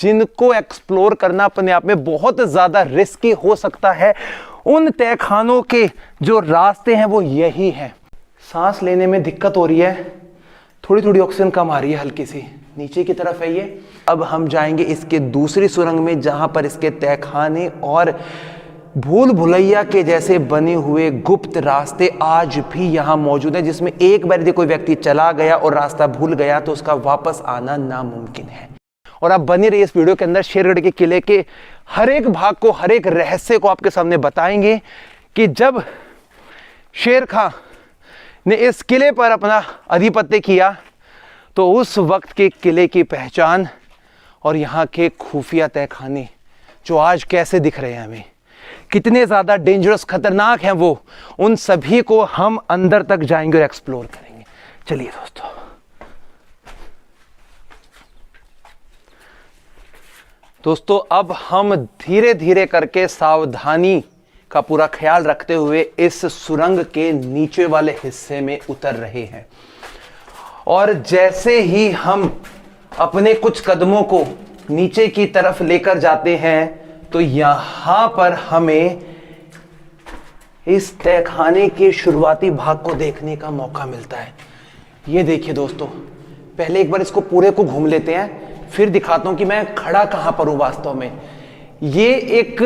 जिनको एक्सप्लोर करना अपने आप में बहुत ज़्यादा रिस्की हो सकता है, उन तहखानों के जो रास्ते हैं वो यही हैं। सांस लेने में दिक्कत हो रही है, थोड़ी थोड़ी ऑक्सीजन कम आ रही है, हल्की सी नीचे की तरफ है ये। अब हम जाएंगे इसके दूसरी सुरंग में जहां पर इसके तहखाने और भूल भुलैया के जैसे बने हुए गुप्त रास्ते आज भी यहां मौजूद हैं, जिसमें एक बार यदि कोई व्यक्ति चला गया और रास्ता भूल गया तो उसका वापस आना नामुमकिन है। और आप बने रहिए इस वीडियो के अंदर। शेरगढ़ के किले के हर एक भाग को, हर एक रहस्य को आपके सामने बताएंगे कि जब शेर खां ने इस किले पर अपना आधिपत्य किया तो उस वक्त के किले की पहचान और यहाँ के खुफिया तहखाने जो आज कैसे दिख रहे हैं हमें, कितने ज़्यादा डेंजरस, खतरनाक हैं वो, उन सभी को हम अंदर तक जाएंगे और एक्सप्लोर करेंगे। चलिए दोस्तों। दोस्तों अब हम धीरे धीरे करके सावधानी का पूरा ख्याल रखते हुए इस सुरंग के नीचे वाले हिस्से में उतर रहे हैं। और जैसे ही हम अपने कुछ कदमों को नीचे की तरफ लेकर जाते हैं तो यहां पर हमें इस तहखाने के शुरुआती भाग को देखने का मौका मिलता है। ये देखिए दोस्तों, पहले एक बार इसको पूरे को घूम लेते हैं, फिर दिखाता हूं कि मैं खड़ा कहां पर हूं वास्तव में। ये एक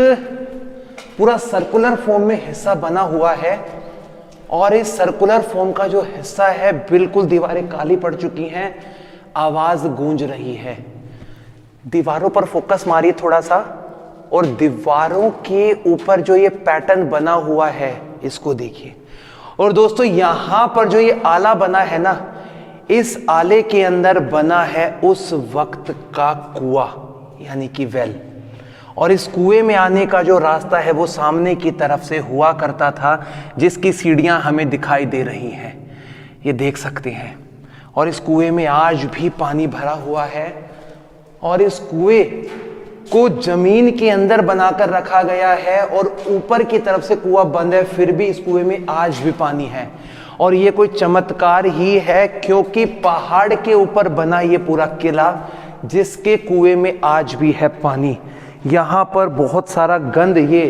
पूरा सर्कुलर फॉर्म में हिस्सा बना हुआ है और इस सर्कुलर फॉर्म का जो हिस्सा है बिल्कुल दीवारें काली पड़ चुकी हैं, आवाज गूंज रही है। दीवारों पर फोकस मारिए थोड़ा सा, और दीवारों के ऊपर जो ये पैटर्न बना हुआ है इसको देखिए। और दोस्तों यहां पर जो ये आला बना है ना, इस आले के अंदर बना है उस वक्त का कुआं, यानी कि वेल। और इस कुएं में आने का जो रास्ता है वो सामने की तरफ से हुआ करता था, जिसकी सीढ़ियां हमें दिखाई दे रही हैं, ये देख सकते हैं। और इस कुएं में आज भी पानी भरा हुआ है और इस कुएं को जमीन के अंदर बनाकर रखा गया है और ऊपर की तरफ से कुआं बंद है, फिर भी इस कुएं में आज भी पानी है। और ये कोई चमत्कार ही है, क्योंकि पहाड़ के ऊपर बना ये पूरा किला, जिसके कुएं में आज भी है पानी। यहाँ पर बहुत सारा गंद ये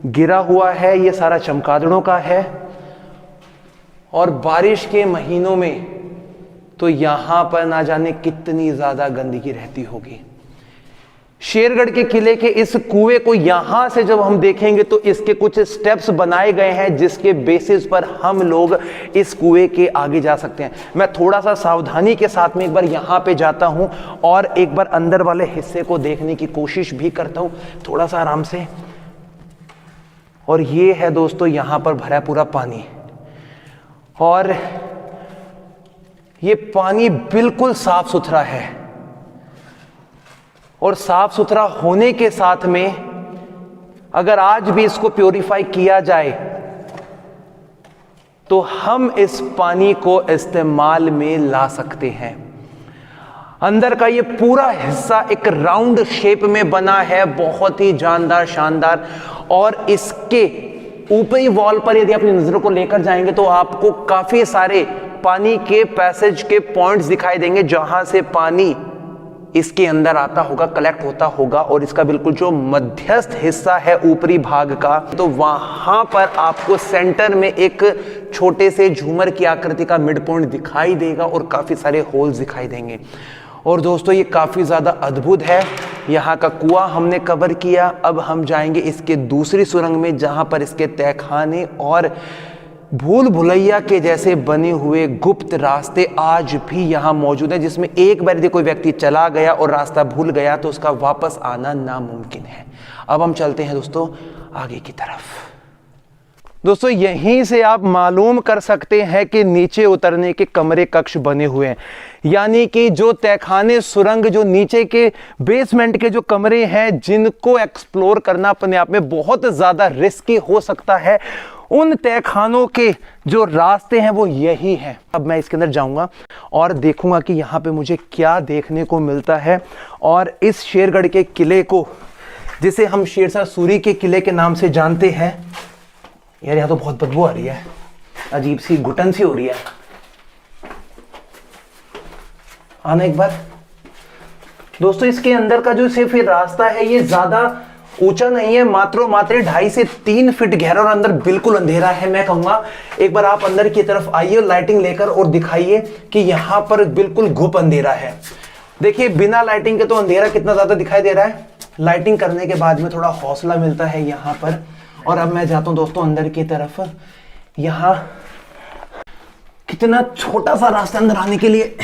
गिरा हुआ है, ये सारा चमगादड़ों का है। और बारिश के महीनों में तो यहाँ पर ना जाने कितनी ज्यादा गंदगी रहती होगी। शेरगढ़ के किले के इस कुएं को यहां से जब हम देखेंगे तो इसके कुछ स्टेप्स बनाए गए हैं, जिसके बेसिस पर हम लोग इस कुएं के आगे जा सकते हैं। मैं थोड़ा सा सावधानी के साथ में एक बार यहां पे जाता हूं और एक बार अंदर वाले हिस्से को देखने की कोशिश भी करता हूं, थोड़ा सा आराम से। और ये है दोस्तों यहां पर भरा पूरा पानी, और ये पानी बिल्कुल साफ सुथरा है। और साफ सुथरा होने के साथ में अगर आज भी इसको प्योरीफाई किया जाए तो हम इस पानी को इस्तेमाल में ला सकते हैं। अंदर का ये पूरा हिस्सा एक राउंड शेप में बना है, बहुत ही जानदार, शानदार। और इसके ऊपरी वॉल पर यदि अपनी नजरों को लेकर जाएंगे तो आपको काफी सारे पानी के पैसेज के पॉइंट्स दिखाई देंगे, जहां से पानी इसके अंदर आता होगा, कलेक्ट होता होगा। और इसका बिल्कुल जो मध्यस्थ हिस्सा है ऊपरी भाग का, तो वहां पर आपको सेंटर में एक छोटे से झूमर की आकृति का मिड पॉइंट दिखाई देगा और काफी सारे होल्स दिखाई देंगे। और दोस्तों ये काफी ज्यादा अद्भुत है। यहाँ का कुआं हमने कवर किया, अब हम जाएंगे इसके दूसरी सुरंग में जहां पर इसके तहखाने और भूल भुलैया के जैसे बने हुए गुप्त रास्ते आज भी यहाँ मौजूद हैं, जिसमें एक बार यदि कोई व्यक्ति चला गया और रास्ता भूल गया तो उसका वापस आना नामुमकिन है। अब हम चलते हैं दोस्तों आगे की तरफ। दोस्तों यहीं से आप मालूम कर सकते हैं कि नीचे उतरने के कमरे कक्ष बने हुए हैं, यानी कि जो तहखाने, सुरंग, जो नीचे के बेसमेंट के जो कमरे हैं, जिनको एक्सप्लोर करना अपने आप में बहुत ज्यादा रिस्की हो सकता है, उन तहखानों के जो रास्ते हैं वो यही हैं। अब मैं इसके अंदर जाऊंगा और देखूंगा कि यहाँ पे मुझे क्या देखने को मिलता है। और इस शेरगढ़ के किले को, जिसे हम शेरशाह सूरी के किले के नाम से जानते हैं, यार यहाँ तो बहुत बदबू आ रही है, अजीब सी घुटन सी हो रही है। आना एक बार, दोस्तों इसके अंदर का जो सिर्फ ये रास्ता है ये ज्यादा ऊंचा नहीं है, मात्र 2.5 से 3 फीट गहरा और अंदर बिल्कुल अंधेरा है। मैं कहूंगा एक बार आप अंदर की तरफ आइए लाइटिंग लेकर और दिखाइए कि यहाँ पर बिल्कुल घुप अंधेरा है। देखिए बिना लाइटिंग के तो अंधेरा कितना ज्यादा दिखाई दे रहा है, लाइटिंग करने के बाद में थोड़ा हौसला मिलता है यहाँ पर। और अब मैं जाता हूँ दोस्तों अंदर की तरफ। यहाँ कितना छोटा सा रास्ता अंदर आने के लिए।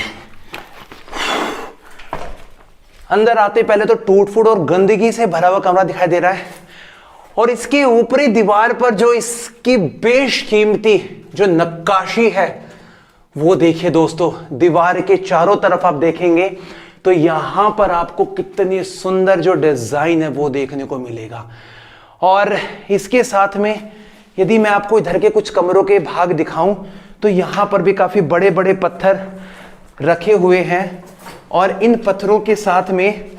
अंदर आते पहले तो टूट फूट और गंदगी से भरा हुआ कमरा दिखाई दे रहा है, और इसकी ऊपरी दीवार पर जो इसकी बेशकीमती जो नक्काशी है वो देखिए दोस्तों। दीवार के चारों तरफ आप देखेंगे तो यहां पर आपको कितनी सुंदर जो डिजाइन है वो देखने को मिलेगा। और इसके साथ में यदि मैं आपको इधर के कुछ कमरों के भाग दिखाऊं तो यहां पर भी काफी बड़े बड़े पत्थर रखे हुए हैं, और इन पत्थरों के साथ में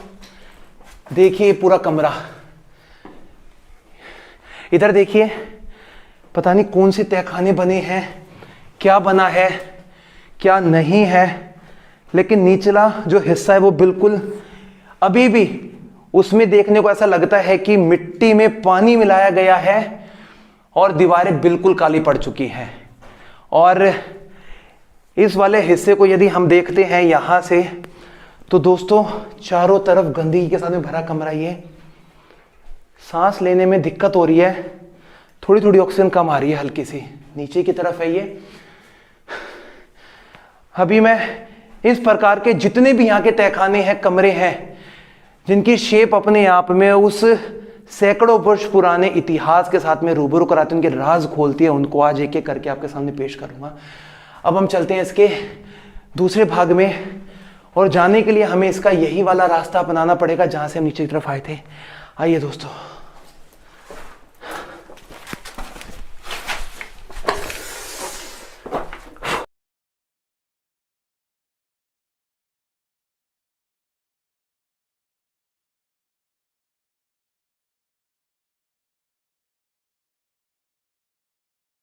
देखिए पूरा कमरा। इधर देखिए पता नहीं कौन से तहखाने बने हैं, क्या बना है क्या नहीं है, लेकिन निचला जो हिस्सा है वो बिल्कुल अभी भी उसमें देखने को ऐसा लगता है कि मिट्टी में पानी मिलाया गया है, और दीवारें बिल्कुल काली पड़ चुकी हैं। और इस वाले हिस्से को यदि हम देखते हैं यहां से तो दोस्तों चारों तरफ गंदगी के साथ में भरा कमरा। ये सांस लेने में दिक्कत हो रही है, थोड़ी थोड़ी ऑक्सीजन कम आ रही है, हल्की सी नीचे की तरफ है ये। अभी मैं इस प्रकार के जितने भी यहाँ के तहखाने हैं, कमरे हैं, जिनकी शेप अपने आप में उस सैकड़ों वर्ष पुराने इतिहास के साथ में रूबरू कराते हैं, उनके राज खोलती है, उनको आज एक एक करके आपके सामने पेश करूंगा। अब हम चलते हैं इसके दूसरे भाग में, और जाने के लिए हमें इसका यही वाला रास्ता अपनाना पड़ेगा जहां से हम नीचे की तरफ आए थे। आइए दोस्तों।